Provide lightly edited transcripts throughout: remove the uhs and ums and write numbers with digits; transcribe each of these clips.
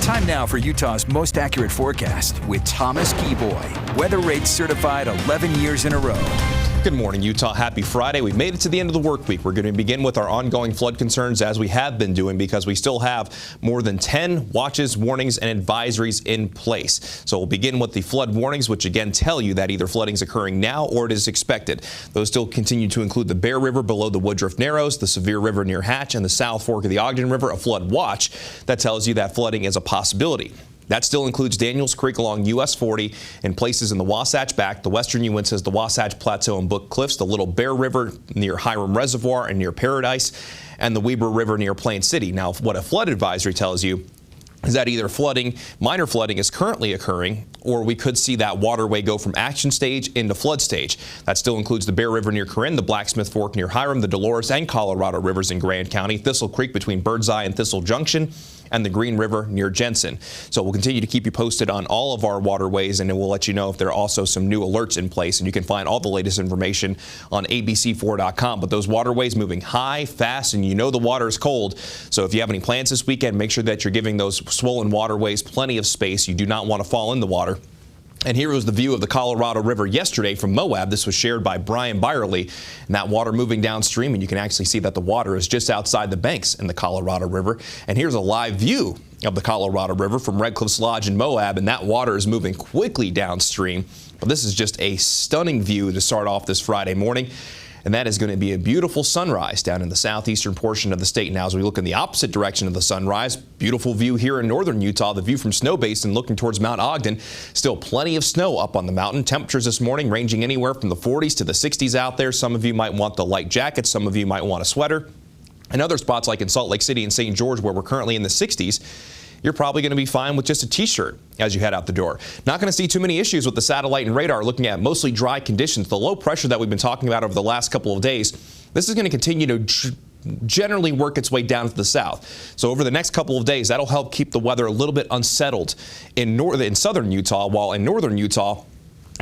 Time now for Utah's most accurate forecast with Thomas Geboy. Weather rates certified 11 years in a row. Good morning, Utah. Happy Friday. We've made it to the end of the work week. We're going to begin with our ongoing flood concerns as we have been doing because we still have more than 10 watches, warnings, and advisories in place. So we'll begin with the flood warnings, which again tell you that either flooding is occurring now or it is expected. Those still continue to include the Bear River below the Woodruff Narrows, the Sevier River near Hatch, and the South Fork of the Ogden River, a flood watch that tells you that flooding is a possibility. That still includes Daniels Creek along US 40 and places in the Wasatch Back, the western Uintas, the Wasatch Plateau and Book Cliffs, the Little Bear River near Hiram Reservoir and near Paradise, and the Weber River near Plain City. Now, what a flood advisory tells you is that either flooding, minor flooding is currently occurring, or we could see that waterway go from action stage into flood stage. That still includes the Bear River near Corinne, the Blacksmith Fork near Hiram, the Dolores and Colorado rivers in Grand County, Thistle Creek between Birdseye and Thistle Junction, and the Green River near Jensen. So we'll continue to keep you posted on all of our waterways, and we'll let you know if there are also some new alerts in place. And you can find all the latest information on abc4.com. But those waterways moving high, fast, and you know the water is cold. So if you have any plans this weekend, make sure that you're giving those swollen waterways plenty of space. You do not want to fall in the water. And here was the view of the Colorado River yesterday from Moab. This was shared by Brian Byerly. And that water moving downstream, and you can actually see that the water is just outside the banks in the Colorado River. And here's a live view of the Colorado River from Red Cliffs Lodge in Moab, and that water is moving quickly downstream. But this is just a stunning view to start off this Friday morning. And that is going to be a beautiful sunrise down in the southeastern portion of the state. Now, as we look in the opposite direction of the sunrise, beautiful view here in northern Utah, the view from Snow Basin looking towards Mount Ogden. Still plenty of snow up on the mountain. Temperatures this morning ranging anywhere from the 40s to the 60s out there. Some of you might want the light jacket. Some of you might want a sweater. And other spots like in Salt Lake City and St. George, where we're currently in the 60s, you're probably going to be fine with just a t-shirt as you head out the door. Not going to see too many issues with the satellite and radar, looking at mostly dry conditions. The low pressure that we've been talking about over the last couple of days, this is going to continue to generally work its way down to the south. So over the next couple of days, that'll help keep the weather a little bit unsettled in southern Utah, while in northern Utah,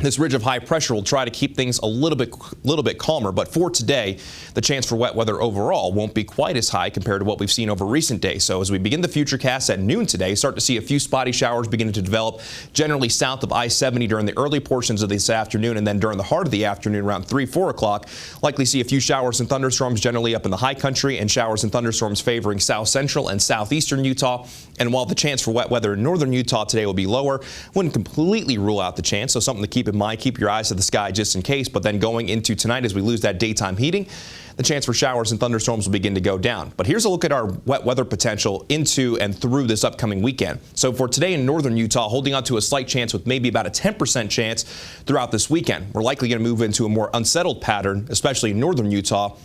this ridge of high pressure will try to keep things a little bit calmer. But for today, the chance for wet weather overall won't be quite as high compared to what we've seen over recent days. So as we begin the futurecast at noon today, start to see a few spotty showers beginning to develop generally south of I-70 during the early portions of this afternoon, and then during the heart of the afternoon around 3-4 o'clock. Likely see a few showers and thunderstorms generally up in the high country, and showers and thunderstorms favoring south central and southeastern Utah. And while the chance for wet weather in northern Utah today will be lower, wouldn't completely rule out the chance. So something to keep in mind. Keep your eyes to the sky just in case. But then going into tonight, as we lose that daytime heating, the chance for showers and thunderstorms will begin to go down. But here's a look at our wet weather potential into and through this upcoming weekend. So for today in northern Utah, holding on to a slight chance with maybe about a 10% chance throughout this weekend. We're likely going to move into a more unsettled pattern, especially in northern Utah,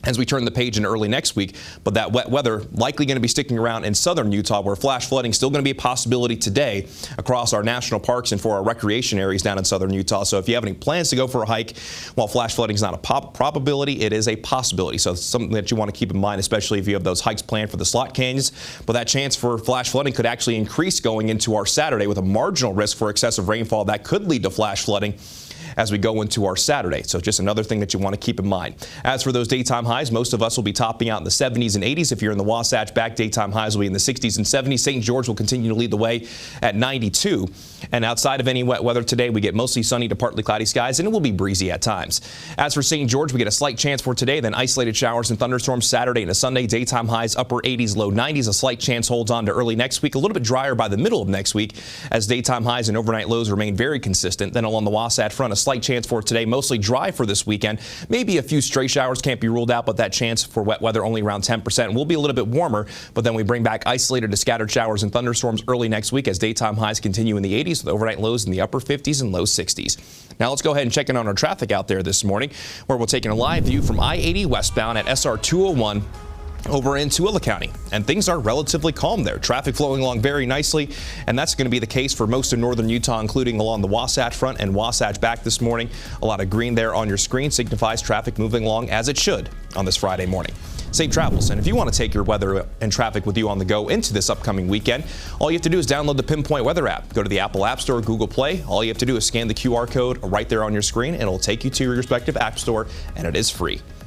as we turn the page in early next week. But that wet weather likely going to be sticking around in southern Utah, where flash flooding is still going to be a possibility today across our national parks and for our recreation areas down in southern Utah. So if you have any plans to go for a hike, while flash flooding is not a probability, it is a possibility. So it's something that you want to keep in mind, especially if you have those hikes planned for the slot canyons. But that chance for flash flooding could actually increase going into our Saturday, with a marginal risk for excessive rainfall that could lead to flash flooding as we go into our Saturday. So just another thing that you want to keep in mind. As for those daytime highs, most of us will be topping out in the 70s and 80s. If you're in the Wasatch Back, daytime highs will be in the 60s and 70s. St. George will continue to lead the way at 92. And outside of any wet weather today, we get mostly sunny to partly cloudy skies, and it will be breezy at times. As for St. George, we get a slight chance for today, then isolated showers and thunderstorms Saturday and a Sunday. Daytime highs upper 80s, low 90s. A slight chance holds on to early next week. A little bit drier by the middle of next week, as daytime highs and overnight lows remain very consistent. Then along the Wasatch Front, a slight chance for today, mostly dry for this weekend. Maybe a few stray showers can't be ruled out, but that chance for wet weather only around 10%. We'll be a little bit warmer, but then we bring back isolated to scattered showers and thunderstorms early next week, as daytime highs continue in the 80s with overnight lows in the upper 50s and low 60s. Now let's go ahead and check in on our traffic out there this morning, where we're taking a live view from I-80 westbound at SR 201 over in Tooele County, and things are relatively calm there. Traffic flowing along very nicely, and that's going to be the case for most of northern Utah, including along the Wasatch Front and Wasatch Back this morning. A lot of green there on your screen signifies traffic moving along as it should on this Friday morning. Safe travels, and if you want to take your weather and traffic with you on the go into this upcoming weekend, all you have to do is download the Pinpoint Weather app. Go to the Apple App Store or Google Play. All you have to do is scan the QR code right there on your screen, and it'll take you to your respective app store, and it is free.